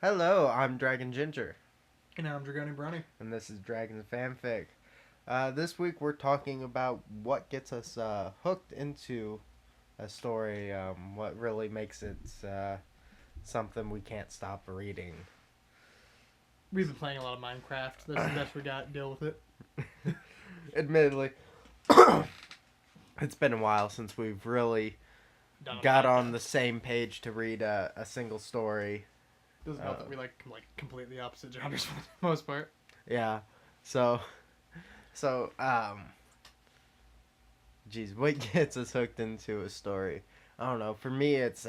Hello, I'm Dragon Ginger, And I'm Dragoni Brownie. and this is Dragon's Fanfic. This week we're talking about what gets us hooked into a story, what really makes it something we can't stop reading. We've been playing a lot of Minecraft. That's the best we got. Deal with it. Admittedly, it's been a while since we've really Done a got lot on of the that. same page to read a single story. Doesn't help that we like completely opposite genres for the most part. Yeah, so, so, geez, what gets us hooked into a story? I don't know. For me, it's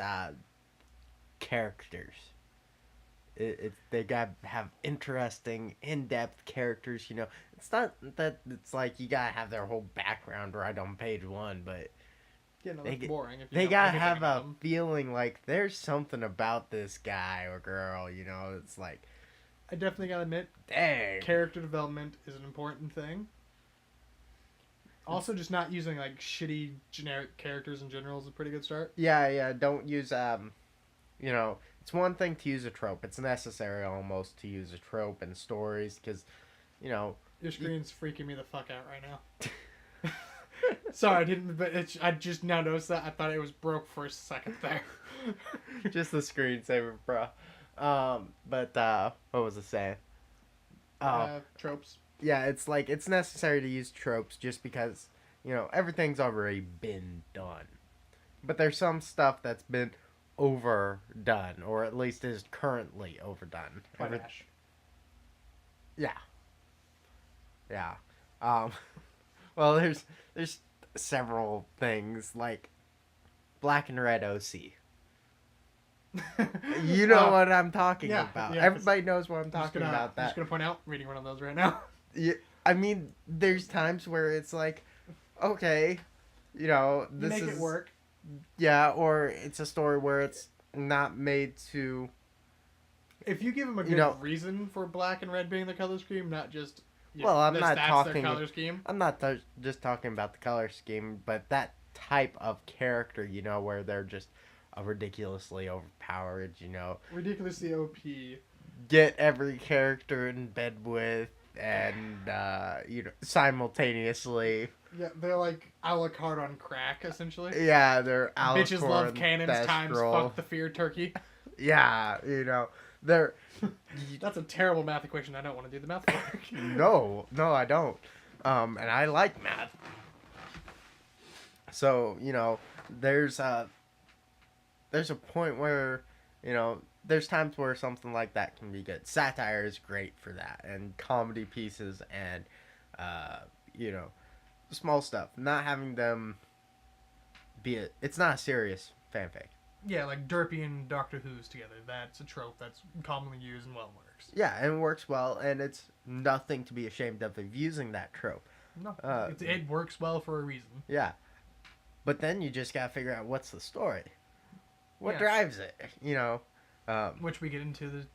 characters. They got have interesting, in-depth characters. You know, it's not that it's like you gotta have their whole background right on page one, but Yeah, no, they that's get, boring. If you they know gotta anything have about a them. feeling like there's something about this guy or girl. You know, it's like, I definitely gotta admit, dang. character development is an important thing. Also, just not using like shitty generic characters in general is a pretty good start. Yeah. Don't use you know, it's one thing to use a trope. It's necessary almost to use a trope in stories because, you know, Your screen's freaking me the fuck out right now. Sorry, I didn't. But I just now noticed that. I thought it was broke for a second there. just the screensaver, bro. But what was I saying? Oh, Tropes. yeah, it's like it's necessary to use tropes just because, you know, everything's already been done. But there's some stuff that's been overdone, or at least is currently overdone. Flash. Yeah, yeah. Um, well, there's several things like Black and Red OC. You know what I'm talking yeah, about. yeah, Everybody knows what I'm talking about. I'm That. just gonna point out reading one of those right now. Yeah, I mean, there's times where it's like, okay, you know, You this make is it work. yeah, or it's a story where it's not made to. If you give them a You good know- reason for black and red being the color scheme, not just Well, I'm their not stats, talking- their color scheme. I'm not just talking about the color scheme, but that type of character, you know, where they're just ridiculously overpowered. You know, Ridiculously OP. get every character in bed with, and you know, simultaneously. Yeah, they're like a la carte on crack, essentially. Yeah, they're Bitches love Alicorn, cannons times Thestral. fuck the fear turkey. Yeah, you know, they're That's a terrible math equation. I don't want to do the math for. no, I don't. And I like math. So, you know, there's a point where, you know, there's times where something like that can be good. Satire is great for that, and comedy pieces, and you know, small stuff. Not having them it's not a serious fanfic. Yeah, like Derpy and Doctor Who's together. That's a trope that's commonly used and well works. Yeah, and it works well, and it's nothing to be ashamed of using that trope. No, Uh, it works well for a reason. Yeah. But then you just gotta figure out what's the story. What Yeah. drives it, you know? Which we get into the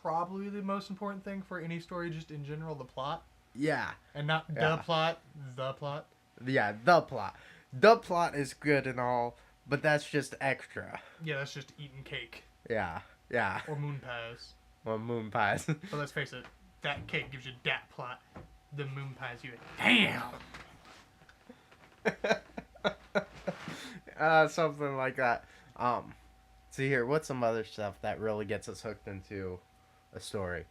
probably the most important thing for any story, just in general, the plot, Yeah. and not Yeah. the plot, the plot. Yeah, the plot. The plot is good and all, but that's just extra. Yeah, that's just eating cake Yeah. or moon pies. Well, moon pies. But let's face it, that cake gives you that plot. The moon pies you. Damn. Something like that. See here, what's some other stuff that really gets us hooked into a story?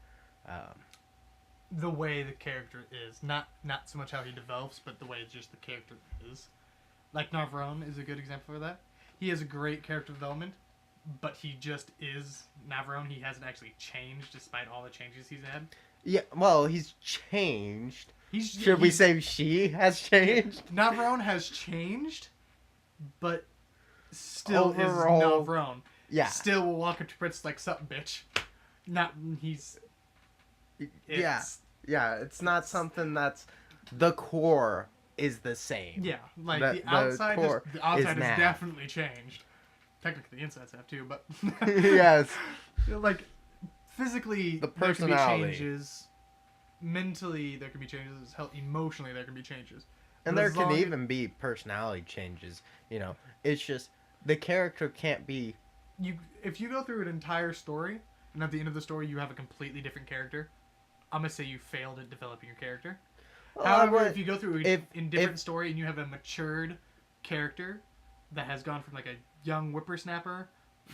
The way the character is, not so much how he develops, but the way just the character is. Like Navarone is a good example of that. He has a great character development, but he just is Navarone. He hasn't actually changed despite all the changes he's had. Yeah, well, he's changed. He's Should we say she has changed? Navarone has changed, but still Overall, is Navarone. Yeah. Still will walk up to Prince like, sup, bitch. Not, he's... Yeah. Yeah, it's not something that's... The core is the same. Yeah, like The the outside, core the outside is has now. definitely changed. Technically, the insides have too, but... Yes. Like, physically, The there can be personality. changes. Mentally, there can be changes. Hell, emotionally, there can be changes. And But there as can long- even be personality changes, you know. It's just the character can't be If you go through an entire story and at the end of the story you have a completely different character, I'm gonna say you failed at developing your character. Well, However, if you go through in different if- story and you have a matured character that has gone from like a young whippersnapper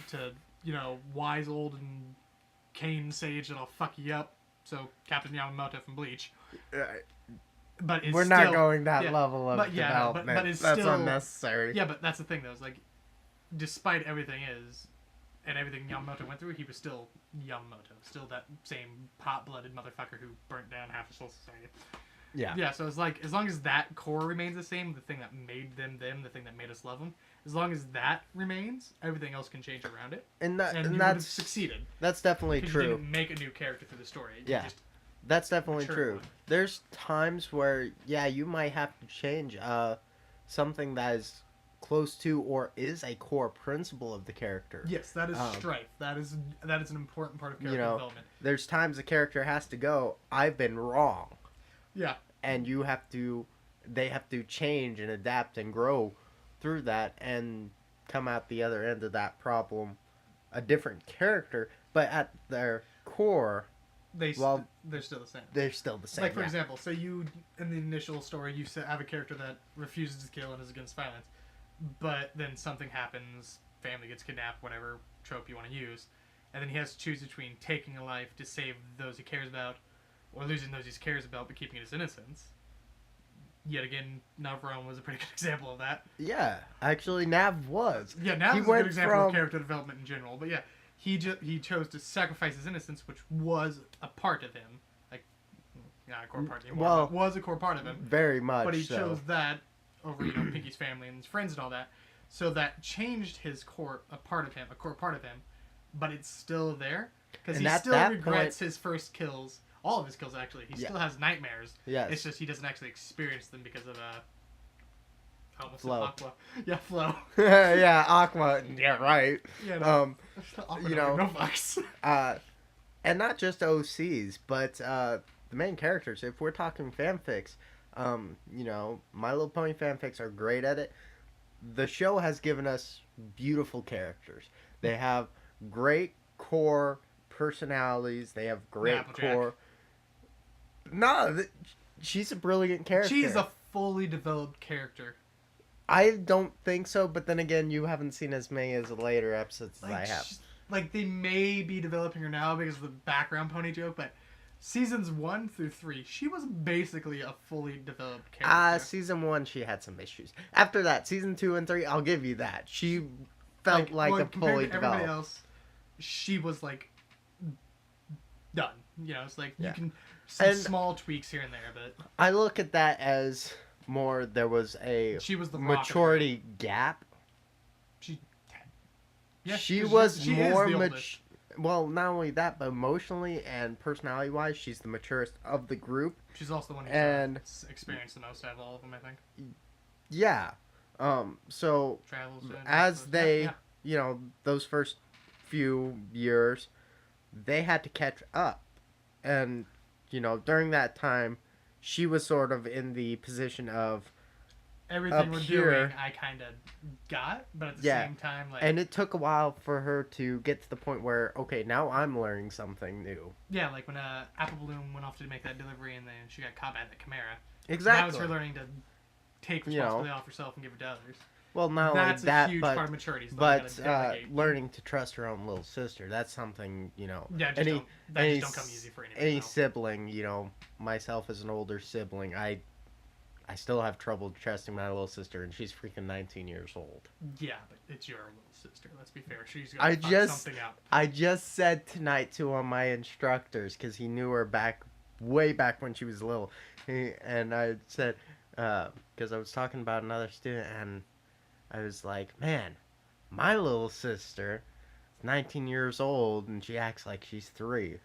to, you know, wise old and cane sage that'll fuck you up, so Captain Yamamoto from Bleach. But we're still, not going that yeah, level of but, yeah, development. but it's That's still unnecessary. Yeah, but that's the thing though. Is like, despite everything and everything Yamamoto went through, he was still Yamamoto, still that same hot-blooded motherfucker who burnt down half the Soul Society. Yeah. Yeah, so it's like, as long as that core remains the same, the thing that made them, the thing that made us love them, as long as that remains, everything else can change around it. And you would have that's succeeded. That's definitely Because true. you didn't make a new character through the story. You Yeah. just That's definitely mature true. one. There's times where, yeah, you might have to change something that is close to or is a core principle of the character. Yes, that is strife. That is an important part of character development. There's times the character has to go, I've been wrong. Yeah. And they have to change and adapt and grow through that and come out the other end of that problem a different character, but at their core, They're still the same. they're still the same. Like, for example, say you, in the initial story, you have a character that refuses to kill and is against violence, but then something happens, family gets kidnapped, whatever trope you want to use, and then he has to choose between taking a life to save those he cares about, or losing those he cares about but keeping his innocence. Yet again, Navarone was a pretty good example of that. Yeah, actually, Nav was. Yeah, Nav is a good example of character development in general, but yeah, he chose to sacrifice his innocence, which was a part of him. Like, not a core part anymore, Well, but was a core part of him. Very much. But he so. chose that over, Pinky's family and his friends and all that. So that changed his core, a core part of him, but it's still there because he still regrets his first kills. All of his kills, actually. He still has nightmares. Yes. It's just he doesn't actually experience them because of Flow. Aqua. Yeah, Flow. Yeah, Aqua. Yeah, right. Yeah, no. You know, no fucks. And not just OCs, but the main characters. If we're talking fanfics, My Little Pony fanfics are great at it. The show has given us beautiful characters. They have great core personalities. They have great core. No, she's a brilliant character. She's a fully developed character. I don't think so, but then again, you haven't seen as many as the later episodes as I have. Like, they may be developing her now because of the background pony joke, but seasons 1 through 3, she was basically a fully developed character. Season 1, she had some issues. After that, season 2 and 3, I'll give you that. She felt like a fully developed. Everybody else, she was, like, done. It's like, you can see small tweaks here and there, but... I look at that as more, there was a maturity gap. She was more mature. Well, not only that, but emotionally and personality-wise, she's the maturest of the group. She's also the one who's experienced the most out of all of them, I think. Yeah. So, as they, those first few years, they had to catch up. And, during that time, she was sort of in the position of everything we're doing, I kind of got, but at the same time, like... And it took a while for her to get to the point where, okay, now I'm learning something new. Yeah, like when Apple Bloom went off to make that delivery and then she got caught by the Chimera. Exactly. That was her learning to take responsibility off herself and give it to others. Well, not that's only that, a huge part of maturity. But learning to trust her own little sister, that's something, Yeah, that just don't come easy for anyone. Any sibling, myself as an older sibling, I still have trouble trusting my little sister, and she's freaking 19 years old. Yeah, but it's your little sister. Let's be fair. She's gonna fuck something up. I just said tonight to one of my instructors, because he knew her way back when she was little, and I said, because I was talking about another student, and I was like, man, my little sister is 19 years old, and she acts like she's 3. I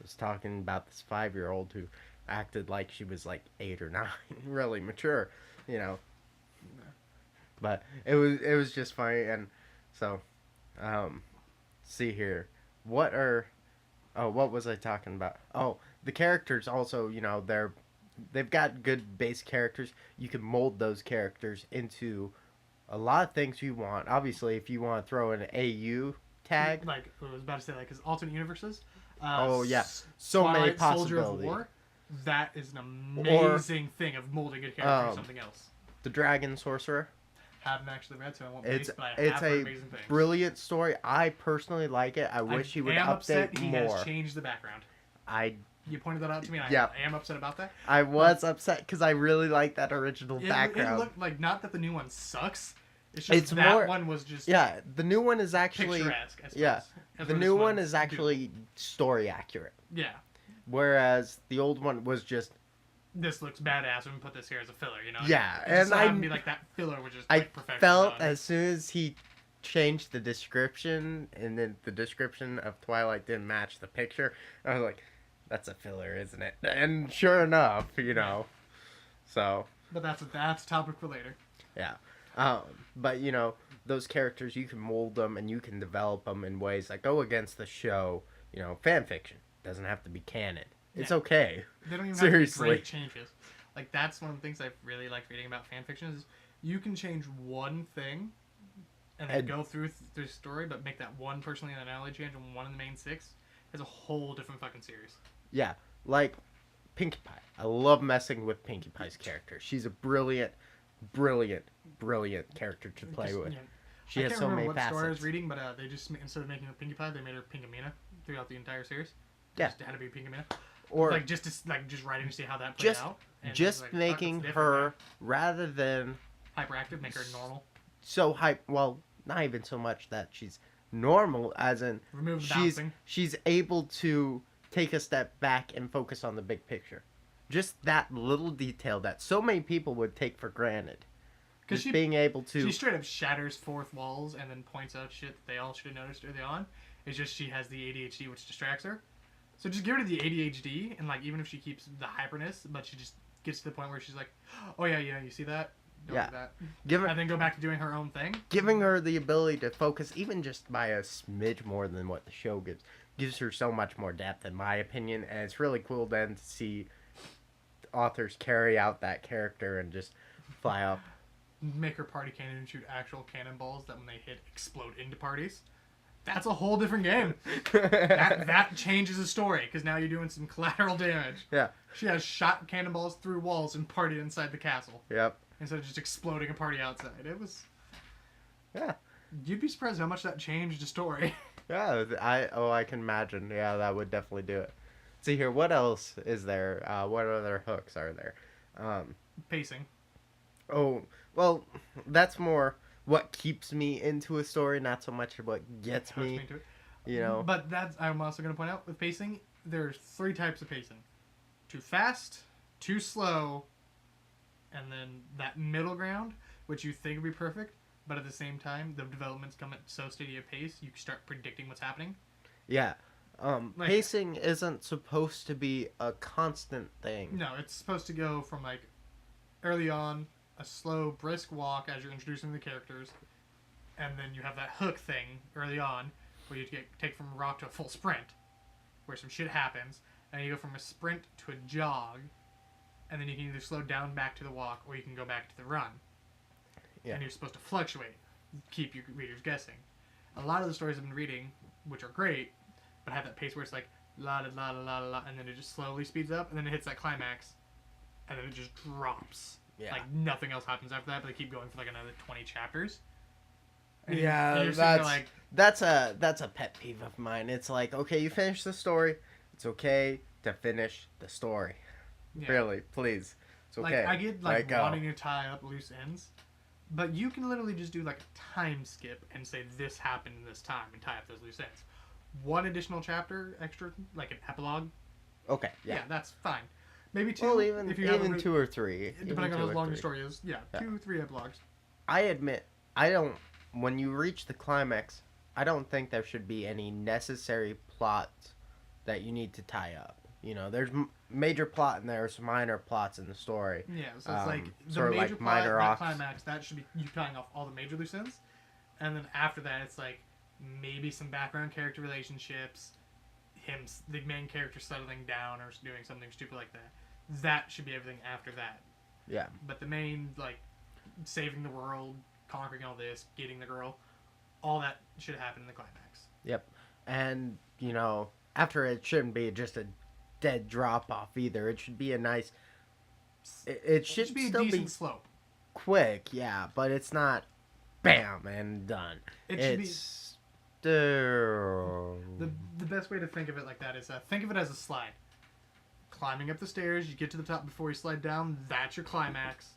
was talking about this 5-year-old who acted like she was like 8 or 9, really mature, But it was just funny, and so, see here, what was I talking about? Oh, the characters also, they've got good base characters. You can mold those characters into a lot of things you want. Obviously, if you want to throw an AU CAG. Like I was about to say, like his alternate universes. Oh yeah, so many Twilight Soldier of possibilities. War. That is an amazing thing of molding a character into something else. The Dragon Sorcerer. Haven't actually read, so I won't It's base, but I it's have heard a amazing things. brilliant story. I personally like it. I wish he would am update upset he more. has changed the background. I You pointed that out to me, and Yeah. I am upset about that. I was upset because I really like that original It background. looked like, not that the new one sucks. It's just It's that more- one was just Yeah, the new one is actually picturesque, I suppose. yeah. That's The what new this one one's is actually story accurate, Yeah. whereas the old one was just This looks badass. We put this here as a filler, you know? Yeah, It just and happened to be like that filler, which is I like perfection felt done. as soon as he changed the description and then the description of Twilight didn't match the picture, I was like, that's a filler, isn't it? And sure enough, you know. So, But that's a topic for later. yeah. But, you know, those characters, you can mold them and you can develop them in ways that go against the show. You know, fan fiction doesn't have to be canon. It's Yeah. okay. They don't even Seriously. have to be great changes. Like, that's one of the things I've really liked reading about fan fiction is you can change one thing and then And- go through the story, but make that one personally an analogy change and one in the main six as a whole different fucking series. Yeah, like Pinkie Pie. I love messing with Pinkie Pie's character. She's a brilliant, brilliant, brilliant character to play Just, with. yeah. She I has can't so remember many what story I was facets. reading, but they just instead of making her Pinkie Pie, they made her Pinkamena throughout the entire series. Yeah. Just had to be Pinkamena. Or Like just writing to see how that played just out. And just like, fuck, making it's different her now. rather than Hyperactive, make her normal. so hype. Well, not even so much that she's normal, as in Remove the she's bouncing. she's able to take a step back and focus on the big picture. Just that little detail that so many people would take for granted. Because Just being able to she straight up shatters fourth walls and then points out shit that they all should have noticed early on. It's just she has the ADHD, which distracts her. So just get rid of the ADHD, and like even if she keeps the hyperness, but she just gets to the point where she's like, "Oh yeah, you see that? Don't Yeah. do that." give her And then go back to doing her own thing. giving her the ability to focus even just by a smidge more than what the show gives her so much more depth in my opinion, and it's really cool then to see authors carry out that character and just fly up. Make her party cannon and shoot actual cannonballs that when they hit explode into parties. That's a whole different game. that changes the story because now you're doing some collateral damage. Yeah. She has shot cannonballs through walls and partied inside the castle Yep. instead of just exploding a party outside. It was. Yeah. You'd be surprised how much that changed the story. Yeah, I can imagine. Yeah, that would definitely do it. See here, what else is there? What other hooks are there? Pacing. Oh, well, that's more what keeps me into a story, not so much what gets Hooks me. into it. You know. But that's I'm also going to point out with pacing, there's 3 types of pacing: too fast, too slow, and then that middle ground, which you think would be perfect, but at the same time, the developments come at so steady a pace, you start predicting what's happening. Yeah. Like- Pacing isn't supposed to be a constant thing. No, it's supposed to go from like early on a slow, brisk walk as you're introducing the characters, and then you have that hook thing early on where you take from a rock to a full sprint, where some shit happens, and you go from a sprint to a jog, and then you can either slow down back to the walk or you can go back to the run. Yeah. And you're supposed to fluctuate, keep your readers guessing. A lot of the stories I've been reading, which are great, but have that pace where it's like la la la la la la, and then it just slowly speeds up, and then it hits that climax, and then it just drops. Yeah. Like nothing else happens after that, but they keep going for like another 20 chapters. And Yeah, and you're sitting there that's a pet peeve of mine. It's like, okay, you finish the story. It's okay to finish the story. yeah. Really, please. It's okay. Like I get Let like it go. wanting to tie up loose ends, but you can literally just do like a time skip and say this happened in this time and tie up those loose ends. One additional chapter extra, like an epilogue. Okay. Yeah, Yeah. that's fine. Maybe 2. Well, even if you have even 2 or 3. depending on two how or long your 3. story is. Yeah, Yeah. 2, 3 epilogues. I admit, I don't. When you reach the climax, I don't think there should be any necessary plots that you need to tie up. You know, there's major plot and there's minor plots in the story. Yeah, so it's like the sort of major like plot, minor that arcs. climax, that should be you tying off all the major loose ends, and then after that, it's like maybe some background character relationships, the main character settling down or doing something stupid like that. That should be everything after that. Yeah. But the main like saving the world, conquering all this, getting the girl, all that should happen in the climax. Yep. And, after it shouldn't be just a dead drop off either. It should be a nice. It It should should be a still be decent slope. quick, yeah, but it's not bam and done. It should be It's still. the best way to think of it like that is think of it as a slide. Climbing up the stairs, you get to the top before you slide down. That's your climax,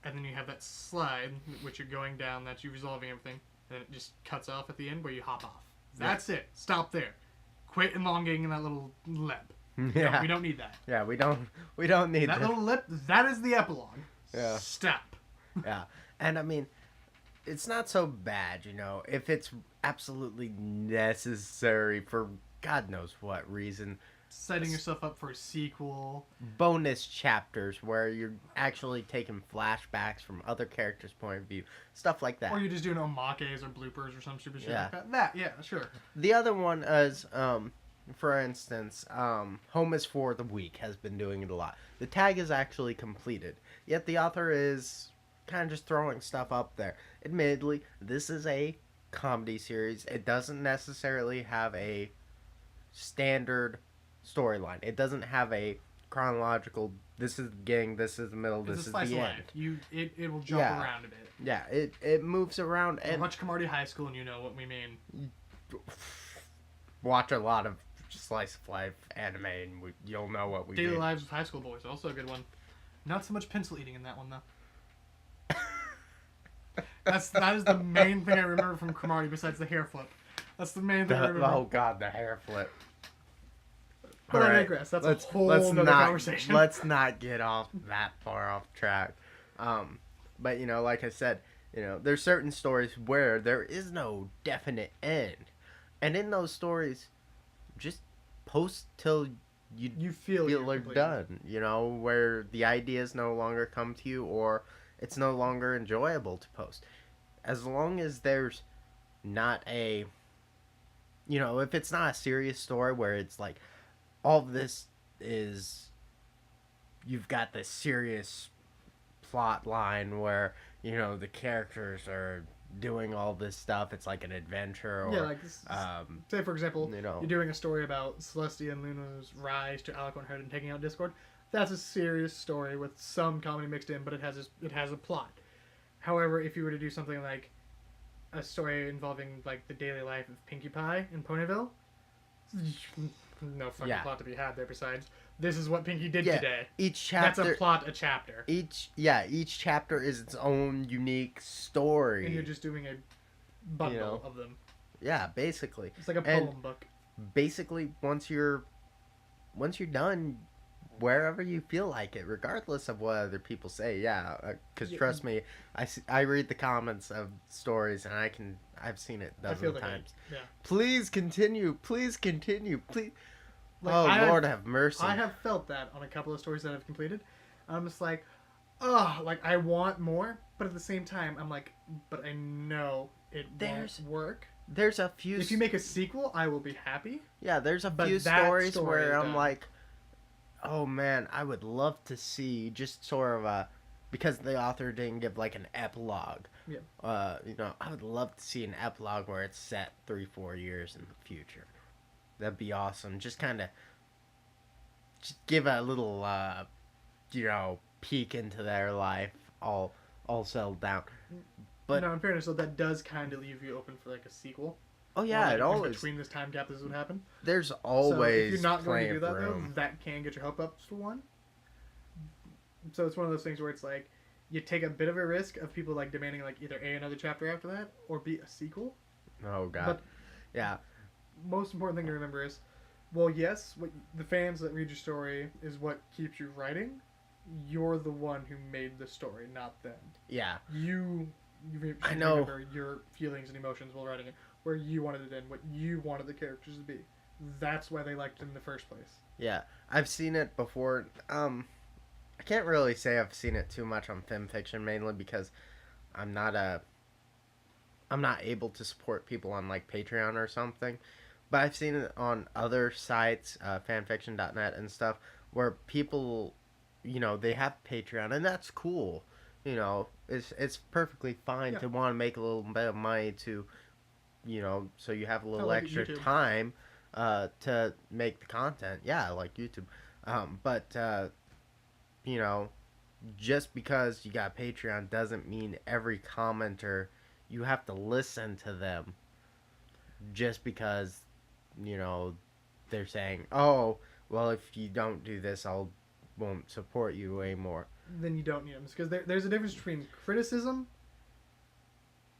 and then you have that slide, which you're going down. That's you resolving everything. Then it just cuts off at the end where you hop off. That's it. Stop there. Quit elongating that little lip. Yeah. No, we don't need that. Yeah, we don't need That that. little lip. That is the epilogue. Yeah. Stop. Yeah. And I mean, it's not so bad, if it's absolutely necessary for God knows what reason. Setting yourself up for a sequel. Bonus chapters where you're actually taking flashbacks from other characters' point of view. Stuff like that. Or you're just doing omakes or bloopers or some stupid shit Yeah. like that. Yeah, sure. The other one is, for instance, Home is for the Weak has been doing it a lot. The tag is actually completed, yet the author is kind of just throwing stuff up there. Admittedly, this is a comedy series. It doesn't necessarily have a standard storyline. It doesn't have a chronological, this is the beginning, this is the middle, this It's a is slice the of end. life. It will jump Yeah. around a bit. Yeah, it moves around And and watch Camardi High School and you know what we mean. watch a lot of slice of life anime and you'll know what we Daily mean. Lives with High School Boys, also a good one. Not so much pencil eating in that one though. That is the main thing I remember from Cromartie besides the hair flip. That's the main thing I remember. Oh god, the hair flip. But I digress. That's a whole nother conversation. Let's not get off that far off track. But like I said, there's certain stories where there is no definite end, and in those stories, just post till You feel feel you're like completed. done. Where the ideas no longer come to you, or it's no longer enjoyable to post. As long as there's not a, if it's not a serious story where it's like all of this is, you've got this serious plot line where the characters are doing all this stuff. It's like an adventure, or Yeah, like say for example, you know. you're doing a story about Celestia and Luna's rise to eloquent head and taking out Discord. That's a serious story with some comedy mixed in, but it has a plot. However, if you were to do something like a story involving like the daily life of Pinkie Pie in Ponyville, no fucking Yeah. plot to be had there. Besides, this is what Pinkie did Yeah, today. each chapter. That's a plot, a chapter, Each chapter is its own unique story. and you're just doing a bundle of them. Yeah, basically. It's like a And- poem book. Basically, once you're done, wherever you feel like it, regardless of what other people say. Yeah, because Yeah. trust me, I read the comments of stories and I've seen it I feel dozens of the hate. times. Yeah. Please continue. Please continue. Please. Like, Oh Lord, have mercy. I have felt that on a couple of stories that I've completed. I'm just like, oh, like I want more, but at the same time, I'm like, but I know it There's- won't work. There's a few. If you make a sequel, I will be happy. Yeah, there's a But few that stories story where is I'm done. like, oh man, I would love to see just sort of because the author didn't give like an epilogue. Yeah. I would love to see an epilogue where it's set 3-4 years in the future. That'd be awesome. Just kind of, just give a little, peek into their life, all settled down. But no, in fairness, though, that does kind of leave you open for like a sequel. oh Or, yeah, like, it in always between this time gap, this would happen. there's So always if you're not going plenty to do of that, room. though, that can get your hope up for one. So it's one of those things where it's like you take a bit of a risk of people like demanding like either A, another chapter after that, or B, a sequel. Oh god, But yeah. most important thing to remember is, well, yes, what the fans that read your story is what keeps you writing. You're the one who made the story, not them. Yeah, You I know. remember your feelings and emotions while writing it, where you wanted it to end, what you wanted the characters to be. That's why they liked it in the first place. yeah. I've seen it before. I can't really say I've seen it too much on Fanfiction, mainly because I'm not able to support people on like Patreon or something. But I've seen it on other sites, fanfiction.net and stuff, where people, they have Patreon, and that's cool. It's perfectly fine Yeah. to want to make a little bit of money to so you have a little like extra YouTube. time to make the content. Yeah, like YouTube. But you know, just because you got Patreon doesn't mean every commenter you have to listen to them just because they're saying, "Oh, well, if you don't do this, I'll won't support you anymore." Then you don't need them because there's a difference between criticism,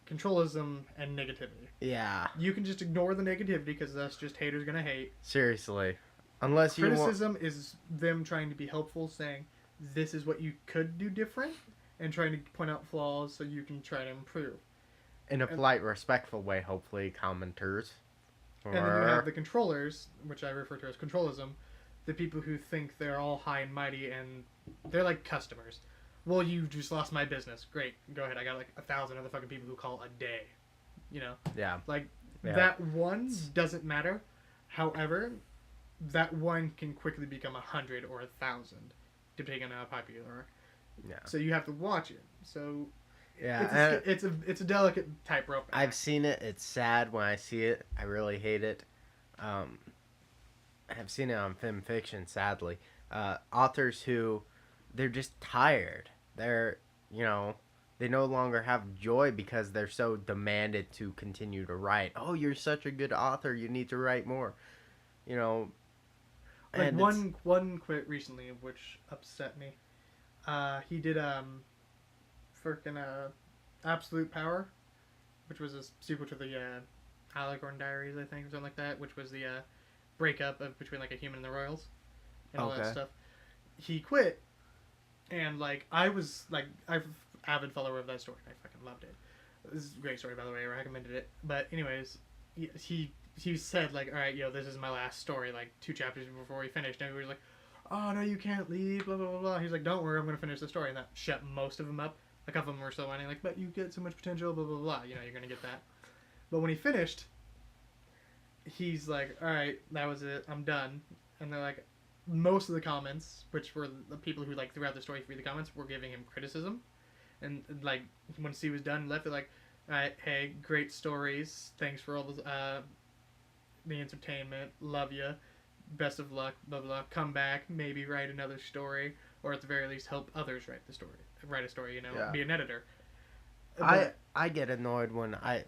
controlism, and negativity. Yeah. You can just ignore the negativity because that's just haters gonna hate. Seriously. Unless criticism is them trying to be helpful, saying this is what you could do different, and trying to point out flaws so you can try to improve. In a polite, respectful way, hopefully, commenters. And then you have the controllers, which I refer to as controlism, the people who think they're all high and mighty and they're like customers. Well, you just lost my business. Great, go ahead. I got like 1,000 other fucking people who call a day. Yeah. Like that one doesn't matter. However, that one can quickly become 100 or 1,000, depending on how popular you are. Yeah. So you have to watch it. So yeah, it's a delicate tightrope. I've seen it. It's sad when I see it. I really hate it. I've seen it on film fiction. Sadly, authors who they're just tired. They're they no longer have joy because they're so demanded to continue to write. Oh, you're such a good author. You need to write more. Like one quit recently, which upset me. He did freaking Absolute Power, which was a sequel to the Alicorn Diaries, I think, or something like that, which was the breakup between like a human and the royals and all that stuff. He quit, and like I'm avid follower of that story. I fucking loved it. This is a great story, by the way. I recommended it. But anyways, he said like, all right, this is my last story. Like 2 chapters before he finished, and everybody was like, oh no, you can't leave, blah blah blah blah. He's like, don't worry, I'm gonna finish the story, and that shut most of them up. A couple of them were still whining like, but you get so much potential, blah blah blah. You're gonna get that. But when he finished, he's like, all right, that was it, I'm done. And they're like, most of the comments, which were the people who like throughout the story read the comments, were giving him criticism. And like once he was done and left, they're like, all right, hey, great stories, thanks for all the entertainment, love ya, best of luck, blah blah, come back, maybe write another story, or at the very least help others write a story, be an editor. I get annoyed when I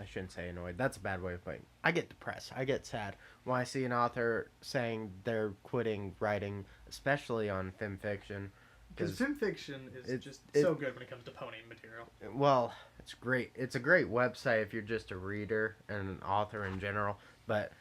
shouldn't say annoyed, that's a bad way of putting it. I get depressed, I get sad when I see an author saying they're quitting writing, especially on film fiction. Because film fiction is just so good when it comes to ponying material. Well, it's great. It's a great website if you're just a reader and an author in general, but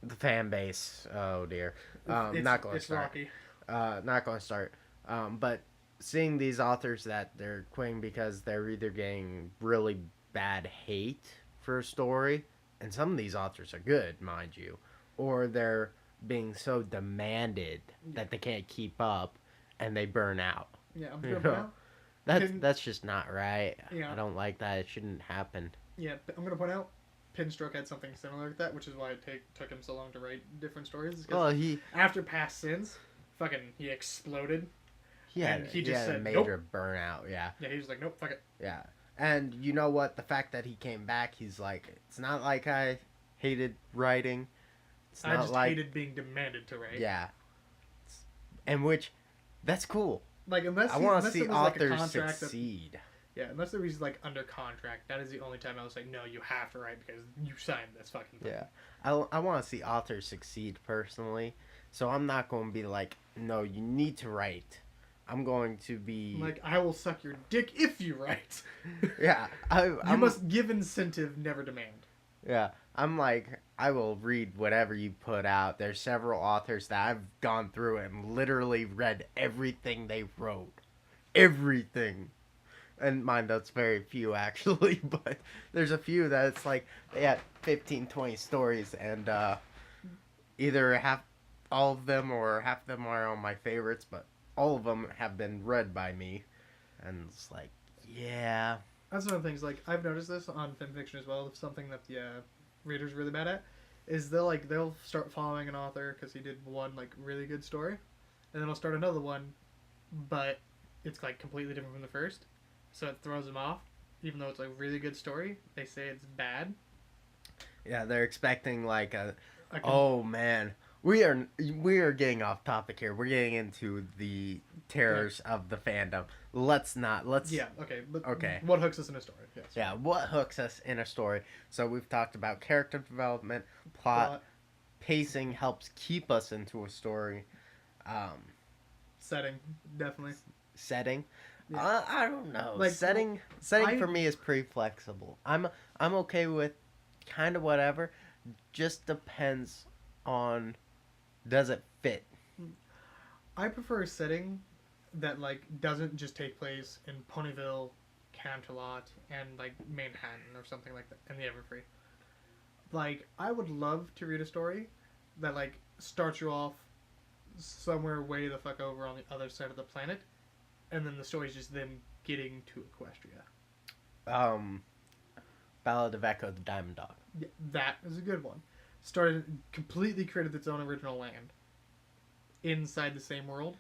the fan base, oh dear. Not going to start. Rocky. Not going to start. But seeing these authors that they're quitting because they're either getting really bad hate for a story, and some of these authors are good, mind you, or they're being so demanded that they can't keep up and they burn out. Yeah, I'm gonna point out. That's just not right. Yeah. I don't like that. It shouldn't happen. Yeah, I'm gonna point out. Pinstruck had something similar like that, which is why it took him so long to write different stories. Well, after Past Sins, he exploded. He had a major burnout. Yeah. Yeah, he was like, nope, fuck it. Yeah, and you know what? The fact that he came back, he's like, it's not like I hated writing. I just hated being demanded to write. Yeah. That's cool. Like unless I want to see authors succeed. Unless there was like under contract, that is the only time I was like, no, you have to write because you signed this fucking thing. Yeah, I want to see authors succeed personally, so I'm not going to be like, no, you need to write. I'm going to be like, I will suck your dick if you write. Yeah, you must give incentive, never demand. Yeah, I'm like, I will read whatever you put out. There's several authors that I've gone through and literally read everything they wrote. Everything. And mind, that's very few actually, but there's a few that it's like, they had 15, 20 stories, and either all of them or half of them are on my favorites, but all of them have been read by me. And it's like, yeah. That's one of the things, like, I've noticed this on fanfiction as well, something that the readers are really bad at, is they'll start following an author because he did one, like, really good story, and then they'll start another one, but it's, like, completely different from the first, so it throws them off. even though it's a really good story, they say it's bad. Yeah, they're expecting like a. I can, Oh man, we are getting off topic here. We're getting into the terrors of the fandom. Let's not. Let's. Yeah, okay, but Okay. what hooks us in a story? Yes. Yeah, what hooks us in a story? So we've talked about character development, plot, pacing helps keep us into a story. Setting, definitely. Setting. Yeah. I don't know. Like, setting for me is pretty flexible. I'm okay with kind of whatever. Just depends on does it fit. I prefer a setting that like doesn't just take place in Ponyville, Canterlot, and like Manhattan or something like that, and the Everfree. Like I would love to read a story that like starts you off somewhere way the fuck over on the other side of the planet, and then the story's just them getting to Equestria. Ballad of Echo the Diamond Dog. Yeah, that is a good one. Started completely created its own original land inside the same world,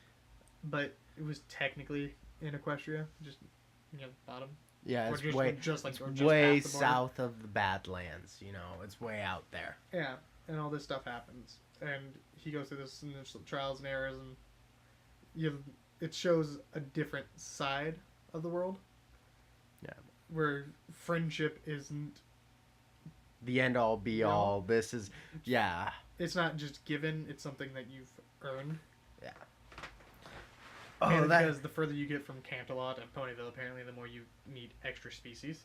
but it was technically in Equestria, just bottom. Yeah, Or it's just- way or just like- it's or just way half the border. south of the Badlands. You know, it's way out there. Yeah, and all this stuff happens, and he goes through this initial trials and errors, and it shows a different side of the world. Yeah. Where friendship isn't. The end all be No. all. This is yeah. It's not just given; it's something that you've earned. Yeah. And because the further you get from Canterlot and Ponyville, apparently, the more you meet extra species.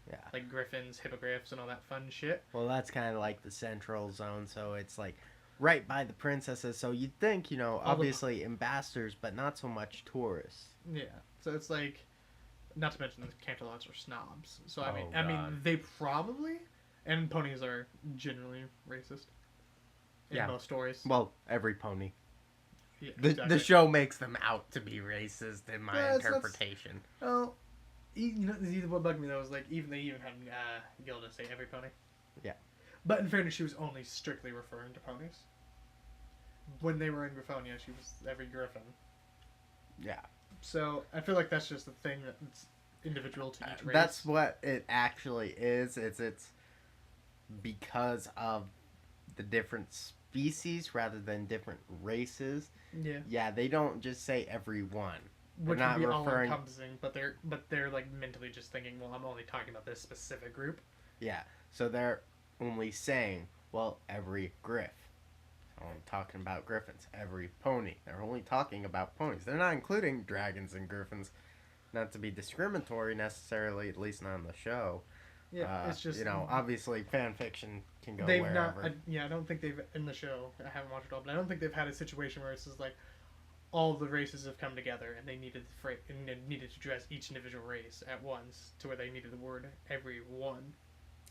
Yeah. Like griffins, hippogriffs, and all that fun shit. Well, that's kind of like the central zone, so it's like right by the princesses. So you'd think, obviously ambassadors, but not so much tourists. Yeah. So it's like, not to mention the Canterlots are snobs. So I God. mean, they probably, and ponies are generally racist. In Yeah. most stories. Well, every pony. Yeah, The exactly. show makes them out to be racist in my Yeah, that's- interpretation. Well, what bugged me though was like they even had Gilda say every pony. Yeah. But in fairness, she was only strictly referring to ponies. When they were in Griffonia, she was every griffin. Yeah. So I feel like that's just a thing that's individual to each race. That's what it actually is. It's because of the different species rather than different races. Yeah. Yeah, they don't just say everyone. Which not would be referring- all-encompassing, but they're like mentally just thinking, well, I'm only talking about this specific group. Yeah, so they're only saying, well, every griff. So I'm talking about griffins. Every pony. They're only talking about ponies. They're not including dragons and griffins. Not to be discriminatory necessarily, at least not on the show. Yeah, it's just obviously fan fiction can go they've wherever. I don't think they've in the show. I haven't watched it all, but I don't think they've had a situation where it's just like all the races have come together and they needed to address each individual race at once to where they needed the word every one.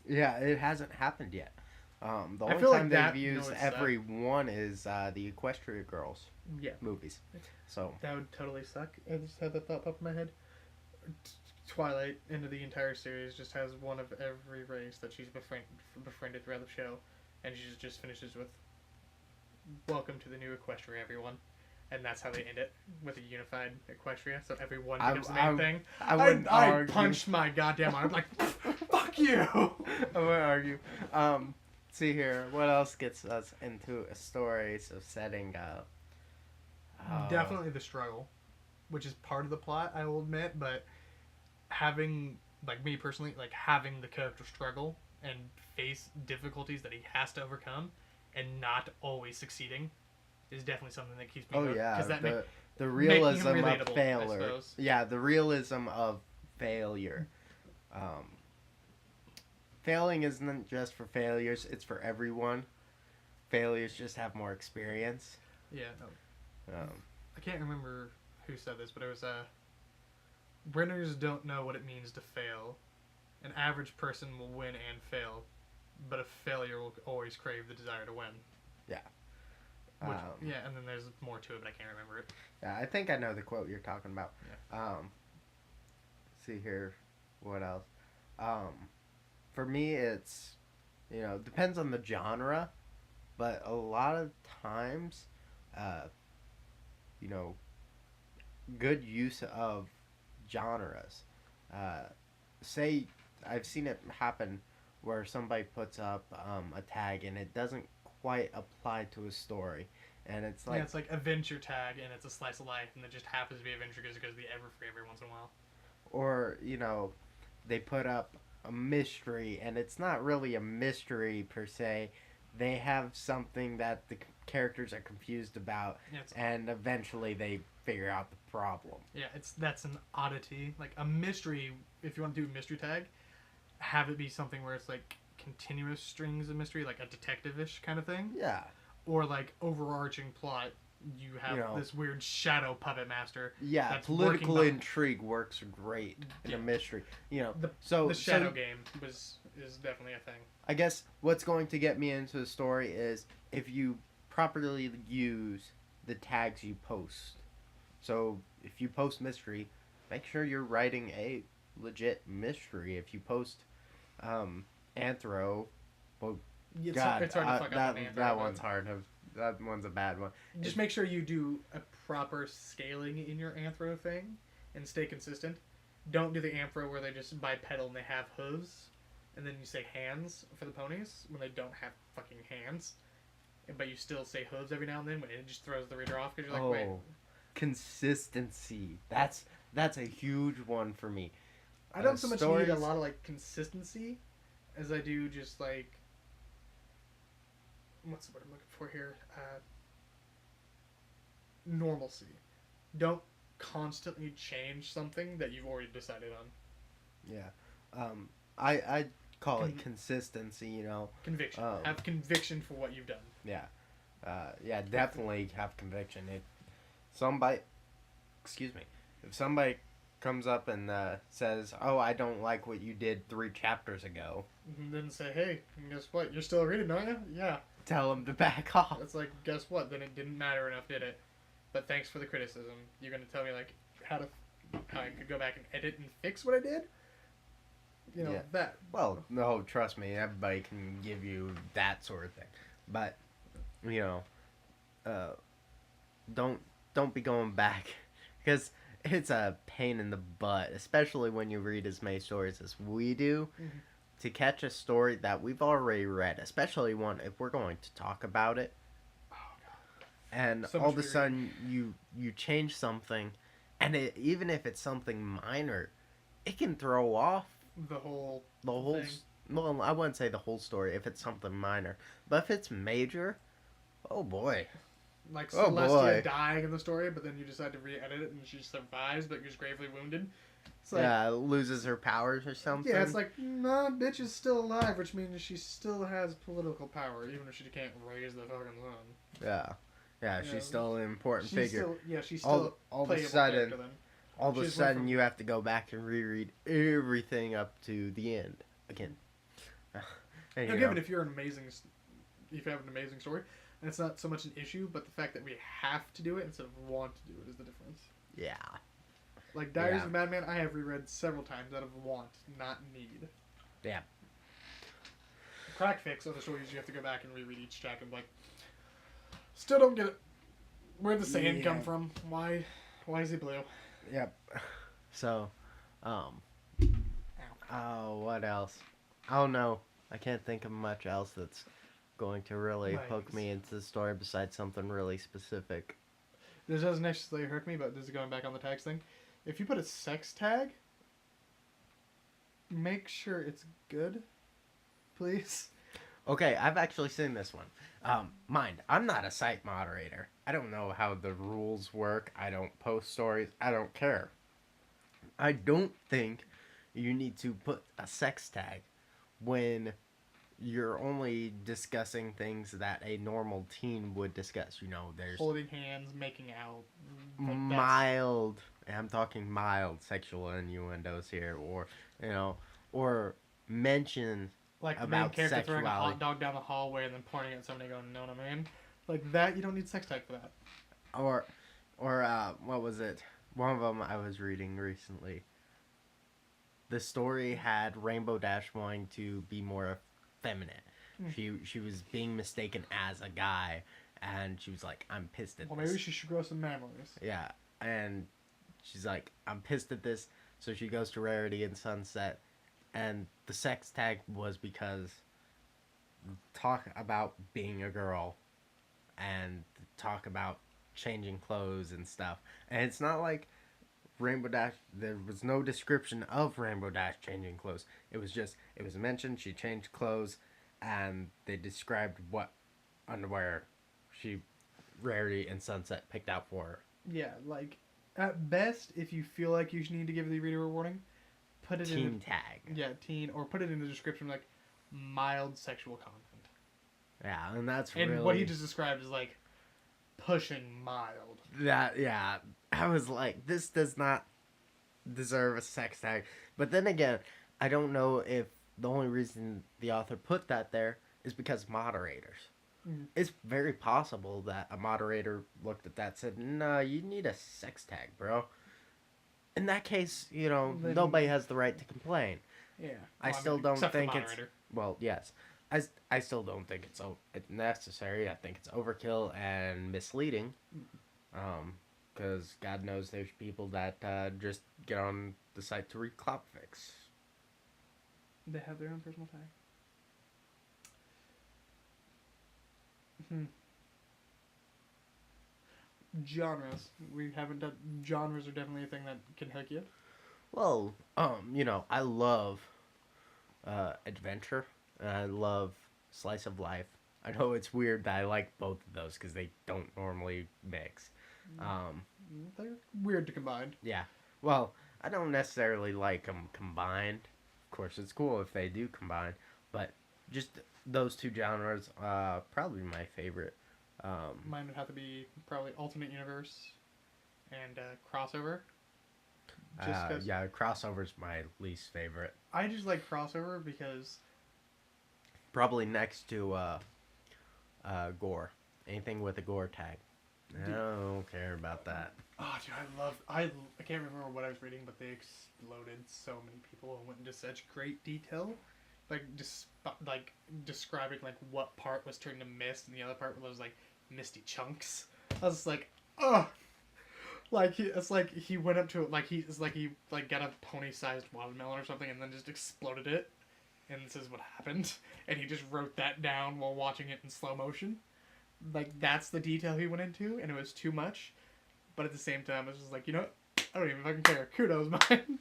Yeah, it hasn't happened yet. The I only feel like time that they've used noise every one is the Equestria Girls Yeah, movies. So that would totally suck. I just had that thought pop in my head. Twilight, into the entire series, just has one of every race that she's befriended throughout the show, and she just finishes with "Welcome to the new Equestria, everyone," and that's how they end it, with a unified Equestria. So everyone becomes the main thing. I punched my goddamn arm. I'm like, fuck you. I wouldn't argue. See here, what else gets us into a story? So setting up. Definitely the struggle, which is part of the plot, I will admit, but having, like me personally, like having the character struggle and face difficulties that he has to overcome and not always succeeding is definitely something that keeps me Oh hooked, yeah, 'cause that the realism of relatable, I failure. suppose. Yeah, the realism of failure. Failing isn't just for failures; it's for everyone. Failures just have more experience. Yeah, no. Um, I can't remember who said this, but it was winners don't know what it means to fail. An average person will win and fail, but a failure will always crave the desire to win. Yeah. Which, and then there's more to it, but I can't remember it. Yeah, I think I know the quote you're talking about. Yeah. See here, what else? For me, it's depends on the genre, but a lot of times, good use of genres. say I've seen it happen where somebody puts up a tag and it doesn't quite apply to a story, and it's Yeah, like, it's like adventure tag, and it's a slice of life, and it just happens to be adventure because it goes to the Everfree every once in a while. or they put up a mystery and it's not really a mystery per se. They have something that the characters are confused about, Yeah, and eventually they figure out the problem. that's an oddity. Like a mystery, if you want to do a mystery tag, have it be something where it's like continuous strings of mystery, like a detective-ish kind of thing, Yeah, or like overarching plot. You have this weird shadow puppet master. yeah. That's Political intrigue works great in a mystery. The shadow game is definitely a thing. I guess what's going to get me into the story is if you properly use the tags you post. So if you post mystery, make sure you're writing a legit mystery. If you post anthro, well, It's God, hard to fuck up on that one's hard. That one's a bad one. Just make sure you do a proper scaling in your anthro thing and stay consistent. Don't do the anthro where they just bipedal and they have hooves, and then you say hands for the ponies when they don't have fucking hands, but you still say hooves every now and then when it just throws the reader off because you're like, wait. Consistency. That's a huge one for me. I don't so much need a lot of like consistency as I do just like, what's the word I'm looking for here? Normalcy. Don't constantly change something that you've already decided on. Yeah. I call it consistency, Conviction. Have conviction for what you've done. Yeah. Yeah, definitely have conviction. If somebody comes up and says, "Oh, I don't like what you did 3 chapters ago," and then say, "Hey, guess what? You're still reading, aren't you?" Yeah. Tell them to back off. It's like, guess what? Then it didn't matter enough, did it? But thanks for the criticism. You're gonna tell me like how I could go back and edit and fix what I did. That. Well, no, trust me, everybody can give you that sort of thing, but don't be going back because it's a pain in the butt, especially when you read as many stories as we do. Mm-hmm. To catch a story that we've already read, especially one if we're going to talk about it. Oh, God. And so all of a sudden you change something, and even if it's something minor, it can throw off the whole thing. Well, I wouldn't say the whole story if it's something minor, but if it's major, oh boy. Like Celestia dying in the story, but then you decide to re-edit it and she survives, but you're gravely wounded. It's like, loses her powers or something. Yeah, it's like, nah, bitch is still alive, which means she still has political power, even if she can't raise the fucking son. Yeah, she's still an important figure. She's still all of a sudden, you have to go back and reread everything up to the end again. Given if you have an amazing story, and it's not so much an issue, but the fact that we have to do it instead of want to do it is the difference. Yeah. Like Diaries of a Madman, I have reread several times out of want, not need. Yeah. Crack Fix, other stories you have to go back and reread each chapter and be like, still don't get it. Where'd the sand come from? Why is he blue? Yep. So, what else? Oh no, I can't think of much else that's going to really hook me into the story besides something really specific. This doesn't necessarily hook me, but this is going back on the tags thing. If you put a sex tag, make sure it's good, please. Okay, I've actually seen this one. Mind, I'm not a site moderator. I don't know how the rules work. I don't post stories. I don't care. I don't think you need to put a sex tag when you're only discussing things that a normal teen would discuss. There's holding hands, making out. Mild. I'm talking mild sexual innuendos here, or mention like the about main character sexuality. Throwing a hot dog down the hallway and then pointing at somebody going, "Know what I mean?" Like that, you don't need sex tag for that. Or what was it? One of them I was reading recently. The story had Rainbow Dash wanting to be more feminine. She was being mistaken as a guy, and she was like, "I'm pissed at this." Well, maybe she should grow some memories. Yeah, and she's like, "I'm pissed at this." So she goes to Rarity and Sunset, and the sex tag was because talk about being a girl and talk about changing clothes and stuff. And it's not like Rainbow Dash, there was no description of Rainbow Dash changing clothes. It was just, it was mentioned she changed clothes, and they described what underwear she, Rarity, and Sunset picked out for her. Yeah, like, at best, if you feel like you need to give the reader a warning, put it Teen tag. Yeah, teen, or put it in the description like mild sexual content. Yeah, and that's And really... what he just described is like pushing mild. That, yeah, I was like, this does not deserve a sex tag. But then again, I don't know if the only reason the author put that there is because moderators. Mm. It's very possible that a moderator looked at that and said, "No, you need a sex tag, bro." In that case, Then- nobody has the right to complain. Yeah. I still don't except think the it's... moderator. Well, yes. I still don't think it's necessary. I think it's overkill and misleading. Because God knows there's people that just get on the site to read Climax. They have their own personal tag. Genres. We haven't done... Genres are definitely a thing that can hook you. Well, I love adventure. And I love slice of life. I know it's weird that I like both of those because they don't normally mix. They're weird to combine. Yeah. Well, I don't necessarily like them combined. Of course, it's cool if they do combine. But just those two genres, probably my favorite. Mine would have to be probably alternate universe and crossover. Just 'cause yeah, crossover's my least favorite. I just like crossover because Probably next to gore. Anything with a gore tag. I don't care about that. oh dude, I can't remember what I was reading, but they exploded so many people and went into such great detail, like just describing like what part was turned to mist and the other part was like misty chunks. I was like, oh, like it's like he went up to it like he got a pony-sized watermelon or something and then just exploded it. And this is what happened. And he just wrote that down while watching it in slow motion. Like, that's the detail he went into, and it was too much. But at the same time, it was just like, you know what? I don't even fucking care. Kudos, man.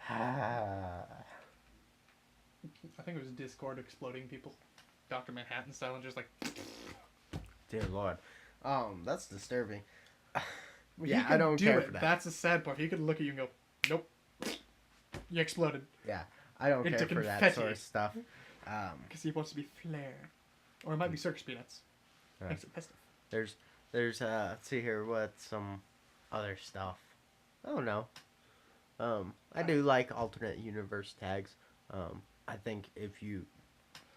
I think it was Discord exploding people. Dr. Manhattan style, and just like... Dear Lord. That's disturbing. Well, yeah, I don't care for that. That's the sad part. He could look at you and go, nope. You exploded. Yeah, I don't Into care for that confetti. sort of stuff. Because he wants to be flair. Or it might be circus peanuts. Makes it festive. There's let's see here, what some other stuff. I don't know. I do like alternate universe tags. I think if you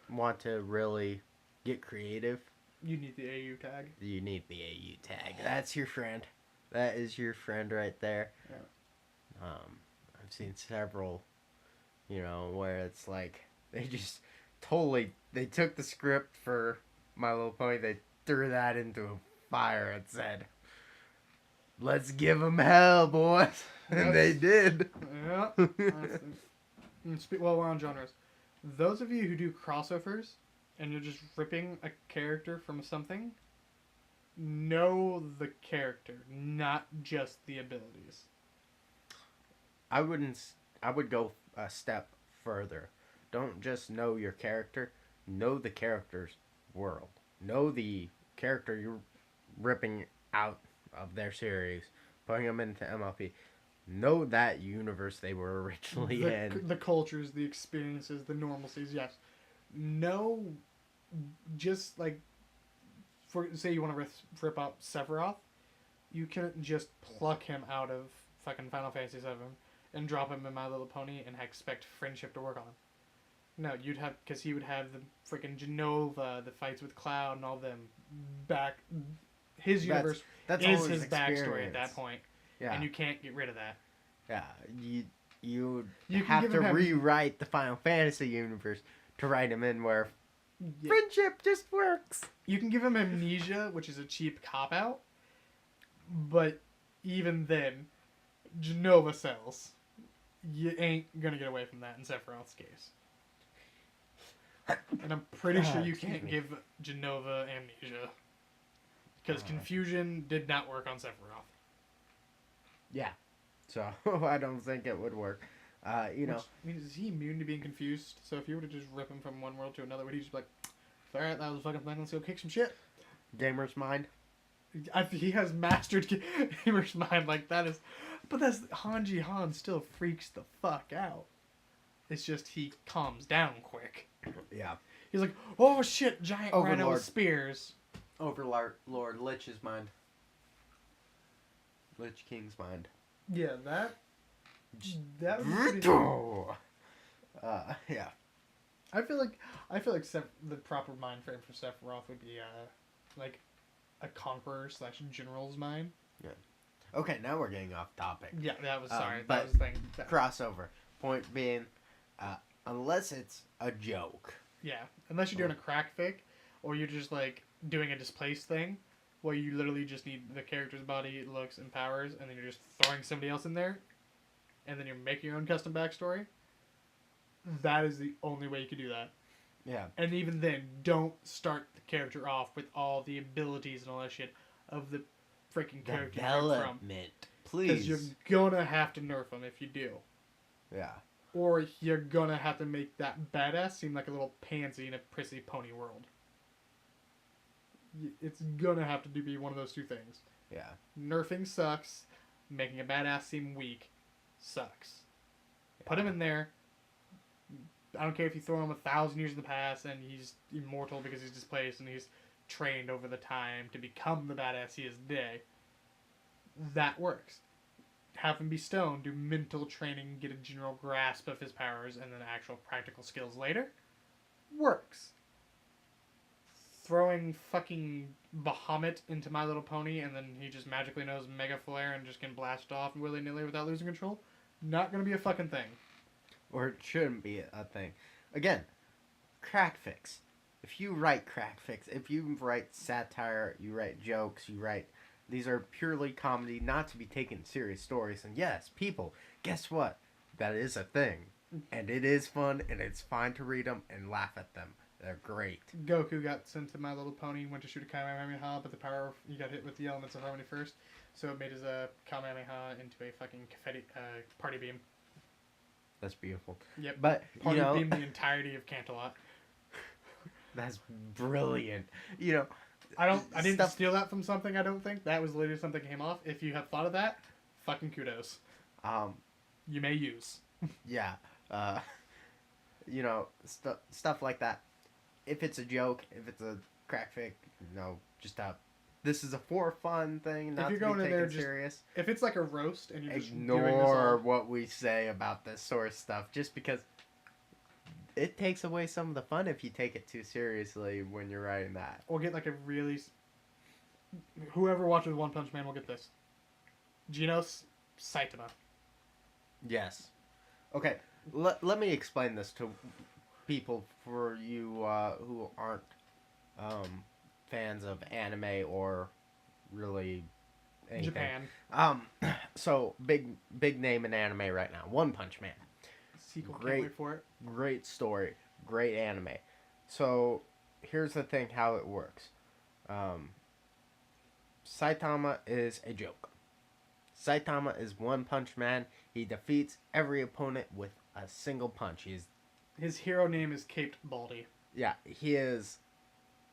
want to really get creative, You need the AU tag. you need the AU tag. That's your friend. That is your friend right there. Yeah. I've seen several, where it's like they just totally they took the script for My Little Pony, they threw that into a fire and said, "Let's give them hell, boys," and they did. Yeah. Well, we're on genres. Those of you who do crossovers and you're just ripping a character from something, know the character, not just the abilities. I would go a step further. Don't just know your character, know the character's world. Know the character you're ripping out of their series, putting them into MLP. Know that universe they were originally in. The cultures, the experiences, the normalcies, yes. Know, just like, for say you want to rip out Sephiroth, you couldn't just pluck him out of fucking Final Fantasy VII and drop him in My Little Pony and expect friendship to work on him. No, you'd have, because he would have the freaking Genova, the fights with Cloud and all them back. His universe that's is all his backstory experience. at that point, Yeah. and you can't get rid of that. Yeah, you You can have give to him- rewrite the Final Fantasy universe to write him in where Yeah. friendship just works. You can give him amnesia, which is a cheap cop-out, but even then, Genova sells. you ain't gonna get away from that in Sephiroth's case. And I'm pretty sure you Excuse can't me. give Genova amnesia. Because confusion did not work on Sephiroth. Yeah. So I don't think it would work. You know. Which, I mean, is he immune to being confused? So if you were to just rip him from one world to another, would he just be like, alright, that was a fucking thing, let's go kick some shit? Gamer's mind. He has mastered gamer's mind like that is... But that's... Hanji Han still freaks the fuck out. It's just he calms down quick. Yeah. He's like, oh shit, giant rhino Overlord. with spears. Overlord Lich's mind. Lich King's mind. Yeah, that would be pretty... Yeah. I feel like the proper mind frame for Sephiroth would be like a conqueror / general's mind. Yeah. Okay, now we're getting off topic. Yeah, that was sorry. But That was the thing. crossover. Point being, unless it's a joke. Yeah, unless you're doing a crack fic, or you're just like doing a displaced thing, where you literally just need the character's body, looks, and powers, and then you're just throwing somebody else in there, and then you're making your own custom backstory. That is the only way you could do that. Yeah. And even then, don't start the character off with all the abilities and all that shit of the freaking character you're from. Development. Because Please. you're gonna have to nerf them if you do. Yeah. Or you're gonna have to make that badass seem like a little pansy in a prissy pony world. It's gonna have to be one of those two things. Yeah. Nerfing sucks. Making a badass seem weak sucks. Put him in there. I don't care if you throw him 1,000 years in the past and he's immortal because he's displaced and he's trained over the time to become the badass he is today. That works. Have him be stoned, do mental training, get a general grasp of his powers, and then actual practical skills later. Works. Throwing fucking Bahamut into My Little Pony and then he just magically knows Mega Flare and just can blast off willy-nilly without losing control. Not gonna be a fucking thing. Or it shouldn't be a thing. Again, crack fix. If you write crack fix, if you write satire, you write jokes, these are purely comedy, not to be taken serious stories. And yes, people, guess what? That is a thing. And it is fun, and it's fine to read them and laugh at them. They're great. Goku got sent to My Little Pony, went to shoot a Kamehameha, but he got hit with the elements of harmony first, so it made his Kamehameha into a fucking confetti party beam. That's beautiful. Yep. But, Party beam the entirety of Cantalot. That's brilliant. You know, I didn't steal that from something, I don't think. That was literally something that came off. If you have thought of that, fucking kudos. You may use. Yeah. You know, stuff like that. If it's a joke, if it's a crack fic, just this is a for fun thing, not to be taken serious. If it's like a roast and you're just ignore what we say about this sort of stuff, just because it takes away some of the fun if you take it too seriously when you're writing that. Or get like a really... Whoever watches One Punch Man will get this. Genos Saitama. Yes. Okay, let me explain this to people for you who aren't fans of anime or really anything. Japan. So big name in anime right now. One Punch Man. Sequel, can't wait for it. Great story, great anime. So here's the thing: how it works. Saitama is a joke. Saitama is One Punch Man. He defeats every opponent with a single punch. His hero name is Caped Baldy. Yeah, he is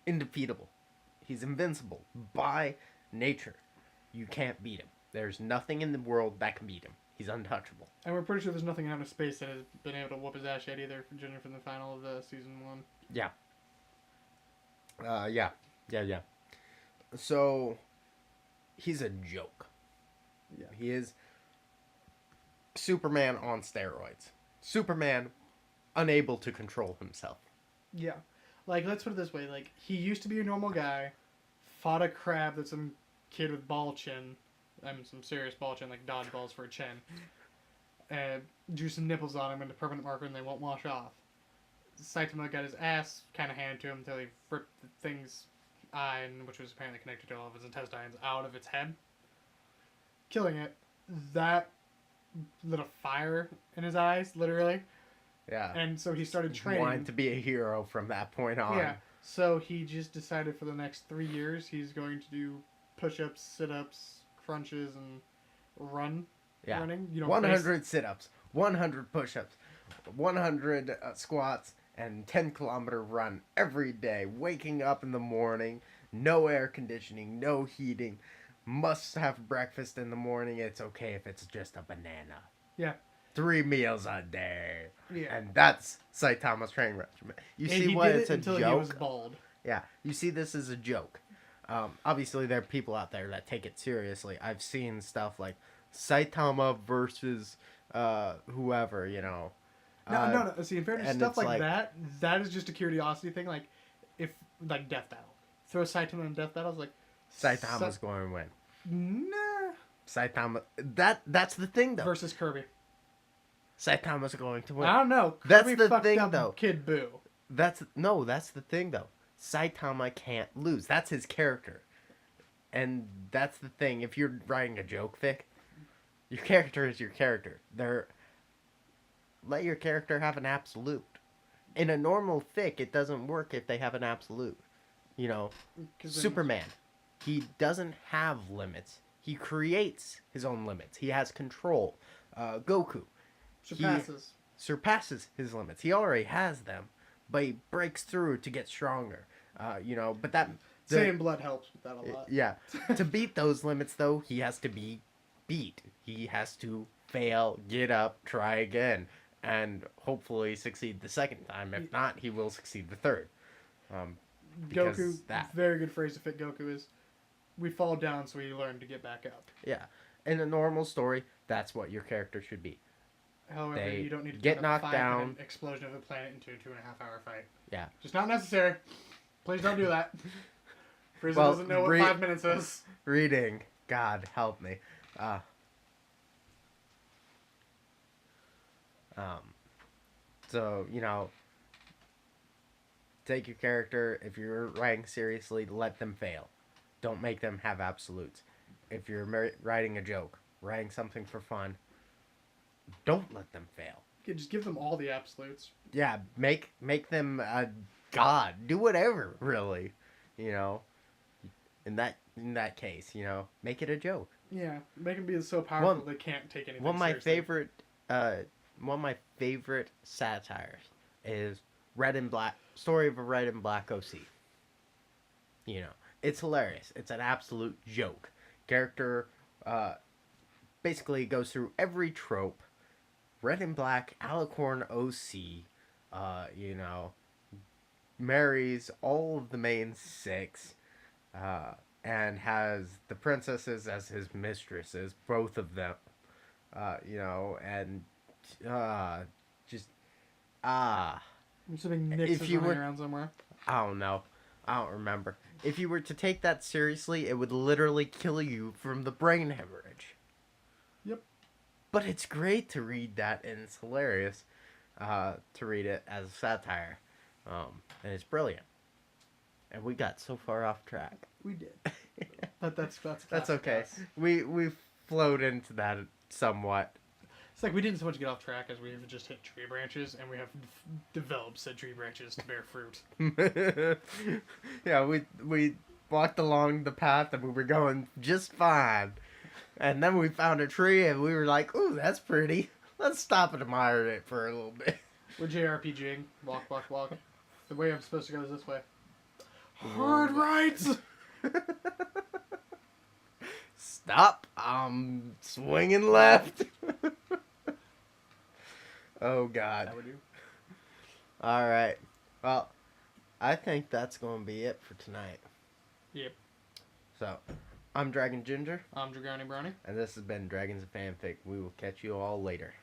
indefeatable. He's invincible by nature. You can't beat him. There's nothing in the world that can beat him. He's untouchable. And we're pretty sure there's nothing out of space that has been able to whoop his ass yet either, judging from the final of season 1. Yeah. Yeah. So, he's a joke. Yeah. He is Superman on steroids. Superman unable to control himself. Yeah. Like, let's put it this way. Like, he used to be a normal guy, fought a crab that's some kid with ball chin, some serious ball chin, like dodgeballs for a chin, and drew some nipples on him into permanent marker and they won't wash off. Saitama got his ass kind of handed to him until he ripped the thing's eye, which was apparently connected to all of his intestines, out of its head, killing it. That lit a fire in his eyes, literally. Yeah. And so he started He training. wanted to be a hero from that point on. Yeah. So he just decided for the next 3 years he's going to do push-ups, sit-ups, crunches, and running. You know, 100 sit-ups, 100 push-ups, 100 squats, and 10-kilometer run every day. Waking up in the morning, no air conditioning, no heating. Must have breakfast in the morning. It's okay if it's just a banana. Yeah. 3 meals a day. Yeah. And that's Saitama's training regimen. You and see he why did it's it a until joke? he was bald. Yeah, you see this as a joke. Obviously, there are people out there that take it seriously. I've seen stuff like Saitama versus whoever, you know. No. See, in fairness, and stuff it's like like- that is just a curiosity thing. Like, if, like, Death Battle. Throw Saitama in Death Battle, it's like... Saitama's going to win. Nah. Saitama... That's the thing, though. Versus Kirby. Saitama's going to win. I don't know. That's Kirby the fucked thing, up though. Kid Buu. That's the thing, though. Saitama can't lose. That's his character. And that's the thing. If you're writing a joke fic, your character is your character. Let your character have an absolute. In a normal fic, it doesn't work if they have an absolute. You know, Superman, he doesn't have limits. He creates his own limits. He has control. Goku surpasses his limits. He already has them, but he breaks through to get stronger. You know, but that... Saiyan Blood helps with that a lot. Yeah. To beat those limits, though, he has to be beat. He has to fail, get up, try again, and hopefully succeed the second time. If not, he will succeed the third. Goku, very good phrase to fit Goku is, we fall down so we learn to get back up. Yeah. In a normal story, that's what your character should be. However, you don't need to get turn knocked a down. Explosion of a planet into a 2.5-hour fight. Yeah. Just not necessary. Please don't do that. Frieza doesn't know what 5 minutes is. Reading. God, help me. So, you know, take your character. If you're writing seriously, let them fail. Don't make them have absolutes. If you're writing a joke, writing something for fun, don't let them fail. Just give them all the absolutes. Yeah, make them a god. Do whatever, really. You know, in that case, you know, make it a joke. Yeah, make them be so powerful they can't take anything seriously. One of my favorite satires is Story of a Red and Black OC. You know, it's hilarious. It's an absolute joke. Character basically goes through every trope. Red and Black, Alicorn OC, you know, marries all of the main 6, and has the princesses as his mistresses, both of them, you know, and just I'm assuming Nyx is running around somewhere. I don't know. I don't remember. If you were to take that seriously, it would literally kill you from the brain hemorrhage. Yep. But it's great to read that, and it's hilarious to read it as a satire. And it's brilliant. And we got so far off track. We did. But that's okay. We flowed into that somewhat. It's like we didn't so much get off track as we have just hit tree branches, and we have developed said tree branches to bear fruit. Yeah, we walked along the path and we were going just fine. And then we found a tree and we were like, ooh, that's pretty. Let's stop and admire it for a little bit. We're JRPGing. Walk, walk, walk. The way I'm supposed to go is this way. Hard rights! Stop. I'm swinging left. Oh, God. That would do. All right. Well, I think that's going to be it for tonight. Yep. So, I'm Dragon Ginger. I'm Dragoni Brownie. And this has been Dragons of Fanfic. We will catch you all later.